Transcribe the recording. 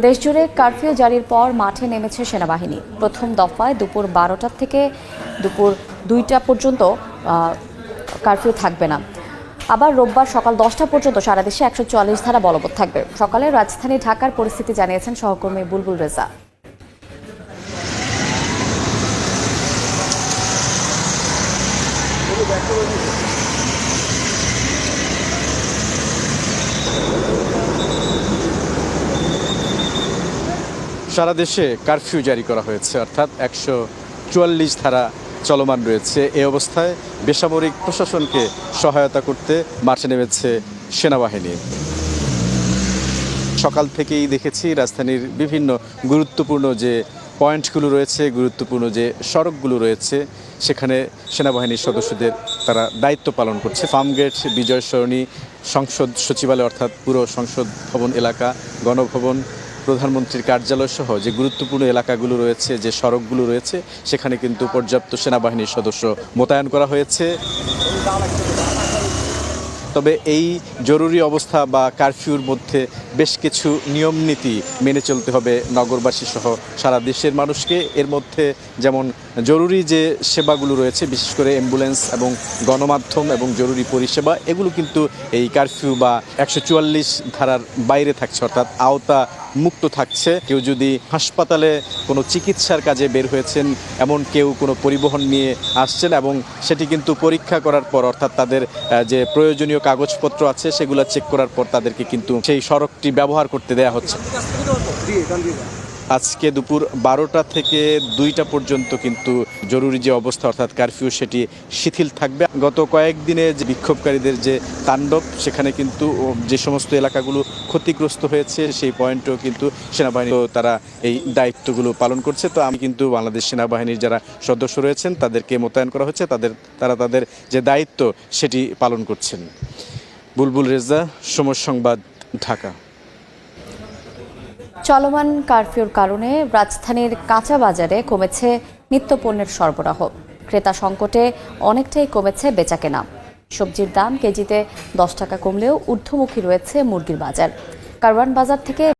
দেশজুড়ে কারফিউ জারির পর মাঠে নেমেছে সেনাবাহিনী। প্রথম দফায় দুপুর 12টা থেকে দুপুর 2টা পর্যন্ত কারফিউ থাকবে না। আবার রোববার সকাল 10টা পর্যন্ত সারা দেশে 144 ধারা বলবৎ থাকবে। সকালে রাজধানী ঢাকার পরিস্থিতি জানিয়েছেন সহকর্মী বুলবুল রেজা। সারা দেশে কারফিউ জারি করা হয়েছে, অর্থাৎ 144 ধারা চলমান রয়েছে। এই অবস্থায় বেসামরিক প্রশাসনকে সহায়তা করতে মাঠে নেমেছে সেনাবাহিনী। সকাল থেকেই দেখেছি রাজধানীর বিভিন্ন গুরুত্বপূর্ণ যে পয়েন্টগুলো রয়েছে, গুরুত্বপূর্ণ যে সড়কগুলো রয়েছে, সেখানে সেনাবাহিনীর সদস্যদের তারা দায়িত্ব পালন করছে। ফার্মগেট, বিজয় সরণি, সংসদ সচিবালয় অর্থাৎ পুরো সংসদ ভবন এলাকা, গণভবন, প্রধানমন্ত্রীর কার্যালয় সহ যে গুরুত্বপূর্ণ এলাকাগুলো রয়েছে, যে সড়কগুলো রয়েছে, সেখানে কিন্তু পর্যাপ্ত সেনাবাহিনীর সদস্য মোতায়েন করা হয়েছে। তবে এই জরুরি অবস্থা বা কারফিউর মধ্যে বেশ কিছু নিয়ম নীতি মেনে চলতে হবে নগরবাসী সহ সারা দেশের মানুষকে। এর মধ্যে যেমন জরুরি যে সেবাগুলো রয়েছে, বিশেষ করে অ্যাম্বুলেন্স এবং গণমাধ্যম এবং জরুরি পরিষেবা, এগুলো কিন্তু এই কারফিউ বা 144 ধারার বাইরে থাকছে, অর্থাৎ আওতা মুক্ত থাকছে। কেউ যদি হাসপাতালে কোনো চিকিৎসার কাজে বের হয়েছেন, এমন কেউ কোনো পরিবহন নিয়ে আসছেন এবং সেটি কিন্তু পরীক্ষা করার পর, অর্থাৎ তাদের যে প্রয়োজনীয় কাগজপত্র আছে সেগুলো চেক করার পর তাদেরকে কিন্তু সেই সড়কটি ব্যবহার করতে দেয়া হচ্ছে। আজকে দুপুর 12টা থেকে 2টা পর্যন্ত কিন্তু জরুরি যে অবস্থা অর্থাৎ কারফিউ, সেটি শিথিল থাকবে। গত কয়েকদিনে যে বিক্ষোভকারীদের যে তাণ্ডব, সেখানে কিন্তু যে সমস্ত এলাকাগুলো ক্ষতিগ্রস্ত হয়েছে সেই পয়েন্টেও কিন্তু সেনাবাহিনী তারা এই দায়িত্বগুলো পালন করছে। তো আমি কিন্তু বাংলাদেশ সেনাবাহিনীর যারা সদস্য রয়েছেন তাদেরকে মোতায়েন করা হচ্ছে, তারা তাদের যে দায়িত্ব সেটি পালন করছেন। বুলবুল রেজা, সময় সংবাদ, ঢাকা। চলমান কারফিউর কারণে রাজধানীর কাঁচা বাজারে কমেছে নিত্যপণ্যের সরবরাহ। ক্রেতা সংকটে অনেকটাই কমেছে বেচাকেনা। সবজির দাম কেজিতে 10 টাকা কমলেও ঊর্ধ্বমুখী রয়েছে মুরগির বাজার। কারওয়ান বাজার থেকে